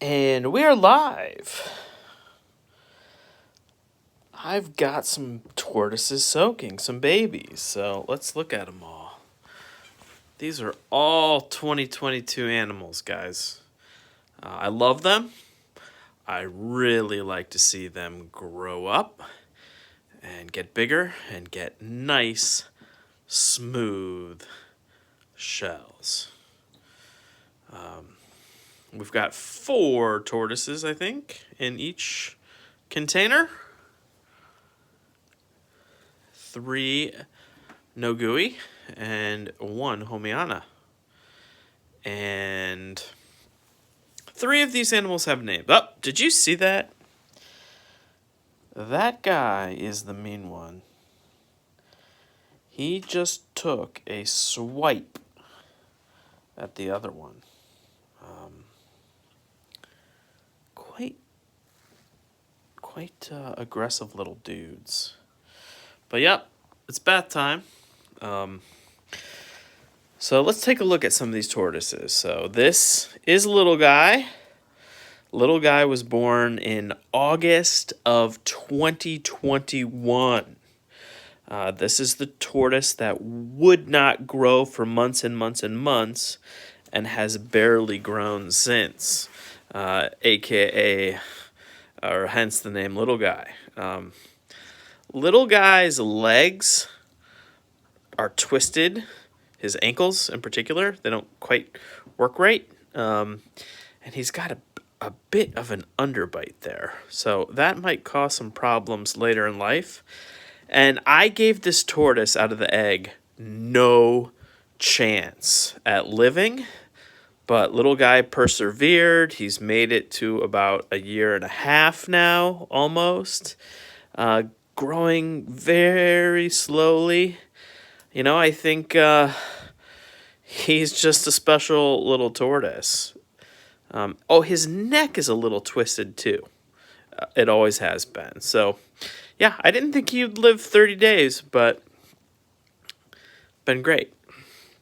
And we are live. I've got some tortoises soaking, some babies, so let's look at them all. These are all 2022 animals, guys. I love them. I really like to see them grow up and get bigger and get nice, smooth shells. We've got 4 tortoises, I think, in each container. 3 Nogui and 1 Homiana. And 3 of these animals have names. Oh, did you see that? That guy is the mean one. He just took a swipe at the other one. Quite aggressive little dudes. But yep, it's bath time. So let's take a look at some of these tortoises. So this is Little Guy. Little Guy was born in August of 2021. This is the tortoise that would not grow for months and months and months and has barely grown since, aka, or hence the name Little Guy. Little Guy's legs are twisted. His ankles, in particular, they don't quite work right. And he's got a bit of an underbite there. So that might cause some problems later in life. And I gave this tortoise out of the egg no chance at living. But Little Guy persevered. He's made it to about a year and a half now, almost. Growing very slowly. You know, I think he's just a special little tortoise. His neck is a little twisted too. It always has been. So, yeah, I didn't think he'd live 30 days, but been great.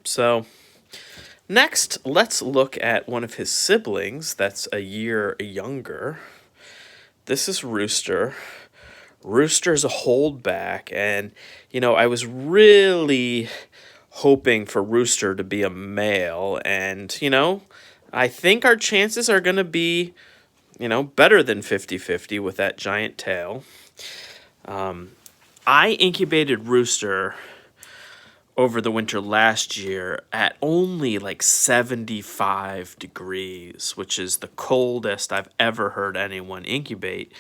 So, next, let's look at one of his siblings that's a year younger. This is Rooster. Rooster's a holdback, and, you know, I was really hoping for Rooster to be a male, and, you know, I think our chances are going to be, you know, better than 50-50 with that giant tail. I incubated Rooster over the winter last year at only like 75 degrees, which is the coldest I've ever heard anyone incubate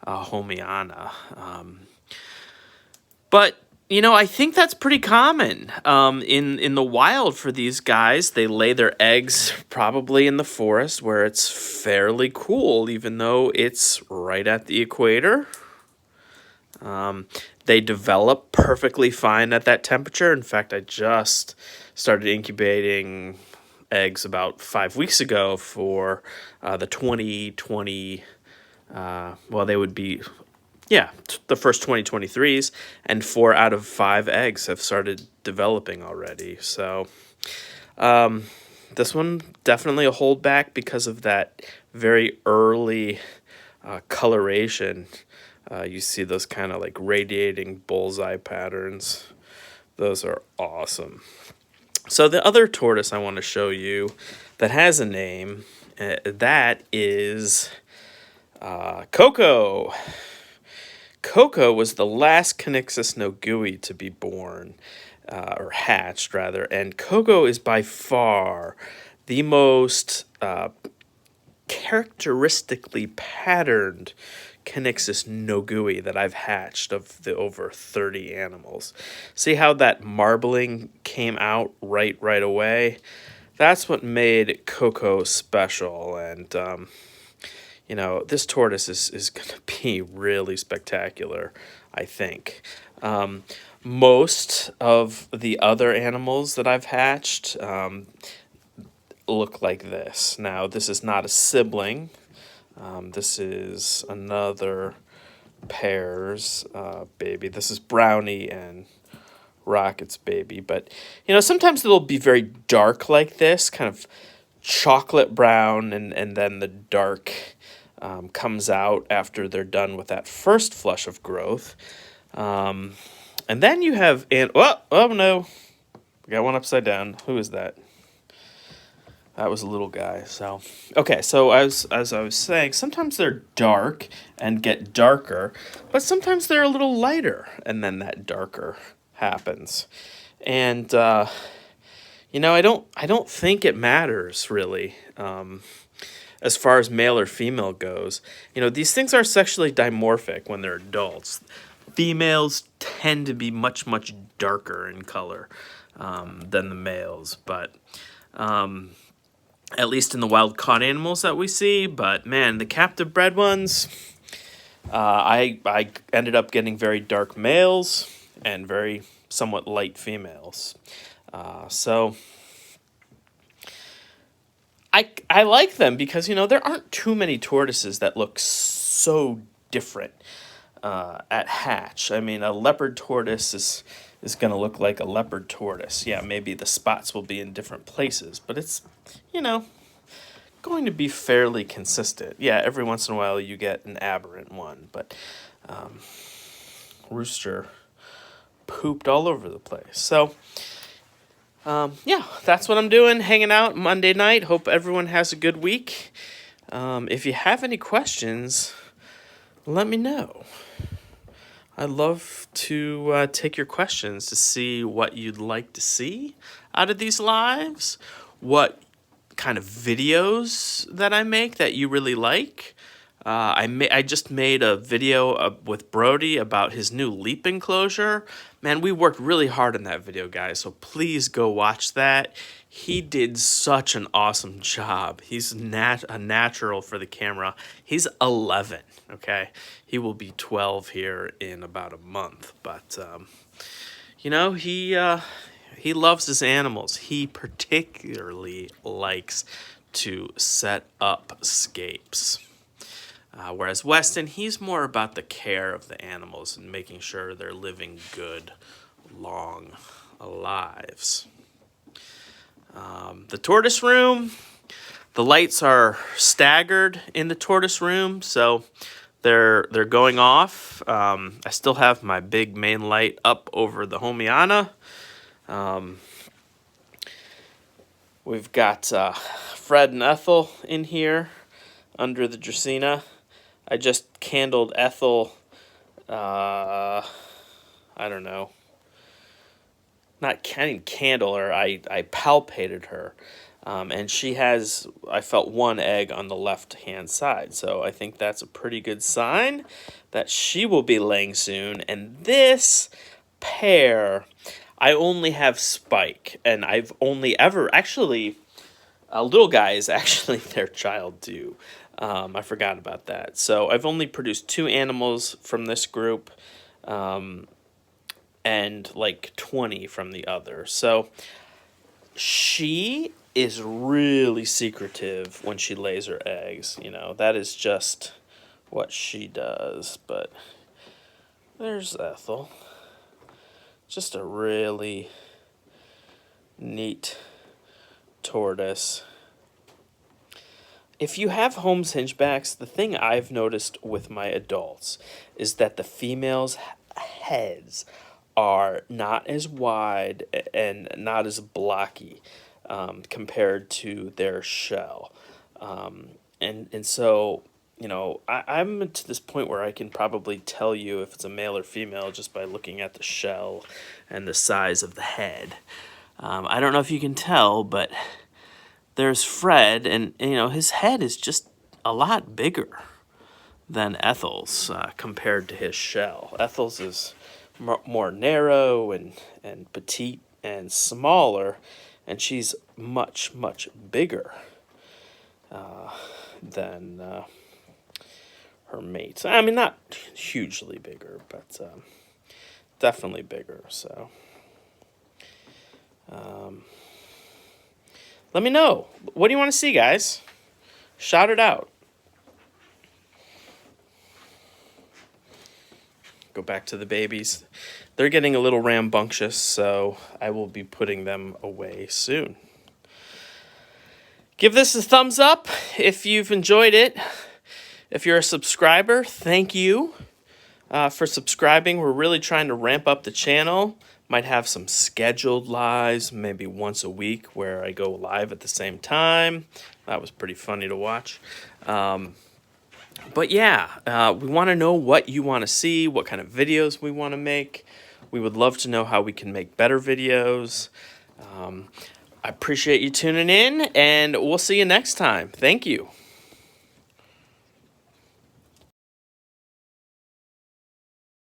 Homiana. But, you know, I think that's pretty common in the wild for these guys. They lay their eggs probably in the forest where it's fairly cool, even though it's right at the equator. They develop perfectly fine at that temperature. In fact, I just started incubating eggs about 5 weeks ago for the 2020. They would be, the first 2023s, and 4 out of 5 eggs have started developing already. So this one definitely a holdback because of that very early coloration. You see those kind of like radiating bullseye patterns. Those are awesome. So the other tortoise I want to show you that has a name, that is Coco. Coco was the last Conyxus nogui to be born, or hatched rather, and Coco is by far the most characteristically patterned Conyxus nogui that I've hatched of the over 30 animals. See how that marbling came out right away? That's what made Coco special, and you know, this tortoise is going to be really spectacular, I think. Most of the other animals that I've hatched look like this. Now, this is not a sibling. This is another pair's baby. This is Brownie and Rocket's baby. But, you know, sometimes it'll be very dark like this, kind of chocolate brown, and then the dark comes out after they're done with that first flush of growth. And then you have, oh no, we got one upside down. Who is that? That was a little guy. So, okay. So as I was saying, sometimes they're dark and get darker, but sometimes they're a little lighter, and then that darker happens. And I don't think it matters really, as far as male or female goes. These things are sexually dimorphic when they're adults. Females tend to be much, much darker in color than the males, but at least in the wild caught animals that we see. But man, the captive bred ones, I ended up getting very dark males and very somewhat light females. So I like them because, there aren't too many tortoises that look so different at hatch. I mean, a leopard tortoise is going to look like a leopard tortoise. Yeah, maybe the spots will be in different places, but it's, going to be fairly consistent. Yeah, every once in a while you get an aberrant one, but Rooster pooped all over the place. So, yeah, that's what I'm doing, hanging out Monday night. Hope everyone has a good week. If you have any questions, let me know. I'd love to take your questions to see what you'd like to see out of these lives, what kind of videos that I make that you really like. I just made a video with Brody about his new leap enclosure. Man, we worked really hard on that video, guys, so please go watch that. He did such an awesome job. He's a natural for the camera. He's 11, okay? He will be 12 here in about a month, but, he loves his animals. He particularly likes to set up scapes. Whereas Weston, he's more about the care of the animals and making sure they're living good, long lives. The tortoise room, the lights are staggered in the tortoise room, so they're going off. I still have my big main light up over the Homiana. We've got Fred and Ethel in here under the Dracaena. I just candled Ethel, I don't know. I didn't candle her, I palpated her. And she has, I felt one egg on the left-hand side. So I think that's a pretty good sign that she will be laying soon. And this pair, I only have Spike. And I've only ever, actually, little guy is actually their child too. I forgot about that. So I've only produced 2 animals from this group. And like 20 from the other. So she is really secretive when she lays her eggs. That is just what she does. But there's Ethel. Just a really neat tortoise. If you have Holmes Hingebacks, the thing I've noticed with my adults is that the females' heads are not as wide and not as blocky compared to their shell. And so, I'm to this point where I can probably tell you if it's a male or female just by looking at the shell and the size of the head. I don't know if you can tell, but there's Fred, and his head is just a lot bigger than Ethel's compared to his shell. Ethel's is more narrow and petite and smaller, and she's much, much bigger than her mates. I mean, not hugely bigger, but definitely bigger. So let me know. What do you want to see, guys? Shout it out. Go back to the babies. They're getting a little rambunctious, so I will be putting them away soon. Give this a thumbs up if you've enjoyed it. If you're a subscriber, thank you for subscribing. We're really trying to ramp up the channel. Might have some scheduled lives, maybe once a week, where I go live at the same time. That was pretty funny to watch. But yeah, we want to know what you want to see, what kind of videos we want to make. We would love to know how we can make better videos. I appreciate you tuning in, and we'll see you next time. Thank you.